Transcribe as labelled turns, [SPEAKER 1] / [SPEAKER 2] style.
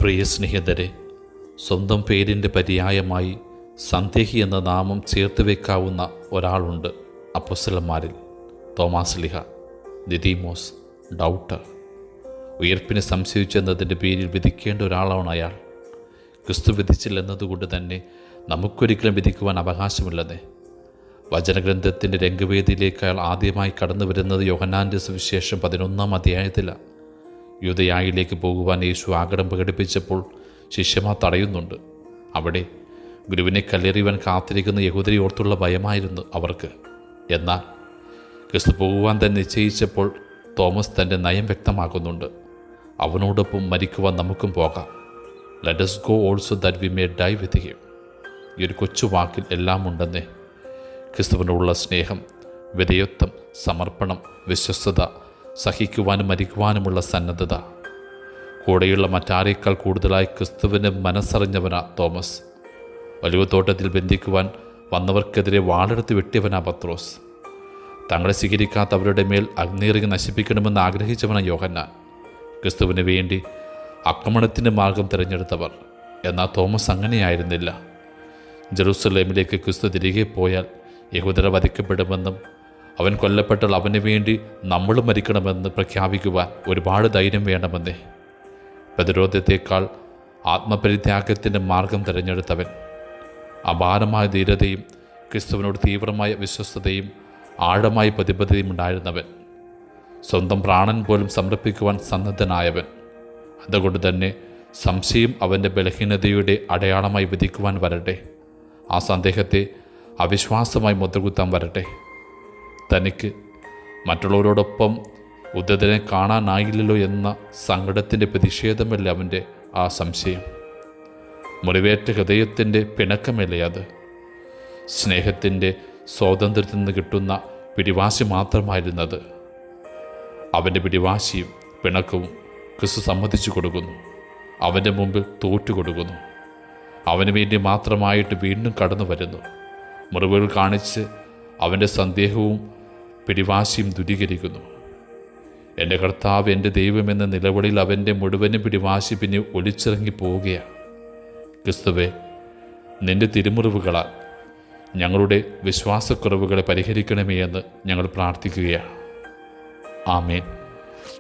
[SPEAKER 1] പ്രിയ സ്നേഹിതരെ, സ്വന്തം പേരിൻ്റെ പര്യായമായി സന്ദേഹി എന്ന നാമം ചേർത്ത് വയ്ക്കാവുന്ന ഒരാളുണ്ട് അപ്പോസ്തലന്മാരിൽ. തോമാശ്ലീഹ, ദിദീമോസ്, ഡൗട്ടർ. ഉയർപ്പിനെ സംശയിച്ചെന്നതിൻ്റെ പേരിൽ വിധിക്കേണ്ട ഒരാളാണ് അയാൾ. ക്രിസ്തു വിധിച്ചില്ലെന്നതുകൊണ്ട് തന്നെ നമുക്കൊരിക്കലും വിധിക്കുവാൻ അവകാശമില്ലെന്നേ. വചനഗ്രന്ഥത്തിൻ്റെ രംഗവേദിയിലേക്ക് അയാൾ ആദ്യമായി കടന്നു വരുന്നത് യോഹന്നാൻ്റെ സുവിശേഷം 11-ാം അധ്യായത്തിലാണ്. യൂദയായിലേക്ക് പോകുവാൻ യേശു ആഗ്രഹം പ്രകടിപ്പിച്ചപ്പോൾ ശിഷ്യന്മാർ തടയുന്നുണ്ട്. അവിടെ ഗുരുവിനെ കല്ലെറിയുവാൻ കാത്തിരിക്കുന്ന യഹൂദരെ ഓർത്തുള്ള ഭയമായിരുന്നു അവർക്ക്. എന്നാൽ ക്രിസ്തു പോകുവാൻ തന്നെ നിശ്ചയിച്ചപ്പോൾ തോമസ് തൻ്റെ നയം വ്യക്തമാക്കുന്നുണ്ട്. അവനോടൊപ്പം മരിക്കുവാൻ നമുക്കും പോകാം. Let us go also that we may die with him. ഈ ഒരു കൊച്ചു വാക്കിൽ എല്ലാം ഉണ്ടെന്നേ. ക്രിസ്തുവിനോടുള്ള സ്നേഹം, വിധേയത്വം, സമർപ്പണം, വിശ്വസ്തത, സഹിക്കുവാനും മരിക്കുവാനുമുള്ള സന്നദ്ധത. കൂടെയുള്ള മറ്റാരേക്കാൾ കൂടുതലായി ക്രിസ്തുവിനെ മനസ്സറിഞ്ഞവനാ തോമസ്. ഒലിവുതോട്ടത്തിൽ ബന്ധിക്കുവാൻ വന്നവർക്കെതിരെ വാളെടുത്ത് വെട്ടിയവനാ പത്രോസ്. തങ്ങളെ സ്വീകരിക്കാത്തവരുടെ മേൽ അഗ്നിയിറങ്ങി നശിപ്പിക്കണമെന്ന് ആഗ്രഹിച്ചവനാ യോഹന്നാൻ. ക്രിസ്തുവിന് വേണ്ടി ആക്രമണത്തിൻ്റെ മാർഗം തിരഞ്ഞെടുത്തവർ. എന്നാൽ തോമസ് അങ്ങനെയായിരുന്നില്ല. ജെറുസലേമിലേക്ക് ക്രിസ്തു തിരികെ പോയാൽ യഹൂദർ വധിക്കപ്പെടുമെന്നും അവൻ കൊല്ലപ്പെട്ടാൽ അവന് വേണ്ടി നമ്മളും മരിക്കണമെന്ന് പ്രഖ്യാപിക്കുവാൻ ഒരുപാട് ധൈര്യം വേണമെന്നേ. പ്രതിരോധത്തെക്കാൾ ആത്മപരിത്യാഗത്തിൻ്റെ മാർഗം തിരഞ്ഞെടുത്തവൻ. അപാരമായ ധീരതയും ക്രിസ്തുവിനോട് തീവ്രമായ വിശ്വസ്തതയും ആഴമായ പ്രതിബദ്ധതയും ഉണ്ടായിരുന്നവൻ. സ്വന്തം പ്രാണൻ പോലും സമർപ്പിക്കുവാൻ സന്നദ്ധനായവൻ. അതുകൊണ്ട് തന്നെ സംശയം അവൻ്റെ ബലഹീനതയുടെ അടയാളമായി വിധിക്കുവാൻ വരട്ടെ. ആ സന്ദേഹത്തെ അവിശ്വാസമായി മുദ്രകുത്താൻ വരട്ടെ. തനിക്ക് മറ്റുള്ളവരോടൊപ്പം ഉദ്ധതനെ കാണാനായില്ലല്ലോ എന്ന സങ്കടത്തിൻ്റെ പ്രതിഷേധമല്ലേ അവൻ്റെ ആ സംശയം. മുറിവേറ്റ ഹൃദയത്തിൻ്റെ പിണക്കമല്ലേ അത്. സ്നേഹത്തിൻ്റെ സ്വാതന്ത്ര്യത്തിൽ നിന്ന് കിട്ടുന്ന പിടിവാശി മാത്രമായിരുന്നത്. അവൻ്റെ പിടിവാശിയും പിണക്കവും ക്രിസ്തു സമ്മതിച്ചു കൊടുക്കുന്നു. അവൻ്റെ മുമ്പിൽ തോറ്റുകൊടുക്കുന്നു. അവന് വേണ്ടി മാത്രമായിട്ട് വീണ്ടും കടന്നു വരുന്നു. മുറിവുകൾ കാണിച്ച് അവൻ്റെ സന്ദേഹവും പിടിവാശിയും ദൂരീകരിക്കുന്നു. എൻ്റെ കർത്താവ്, എൻ്റെ ദൈവമെന്ന നിലവിളിയിൽ അവൻ്റെ മുഴുവനും പിടിവാശി പിന്നെ ഒലിച്ചിറങ്ങി പോവുകയാണ്. ക്രിസ്തുവേ, നിൻ്റെ തിരുമുറിവുകളാൽ ഞങ്ങളുടെ വിശ്വാസക്കുറവുകളെ പരിഹരിക്കണമേ എന്ന് ഞങ്ങൾ പ്രാർത്ഥിക്കുകയാണ്. ആമേൻ.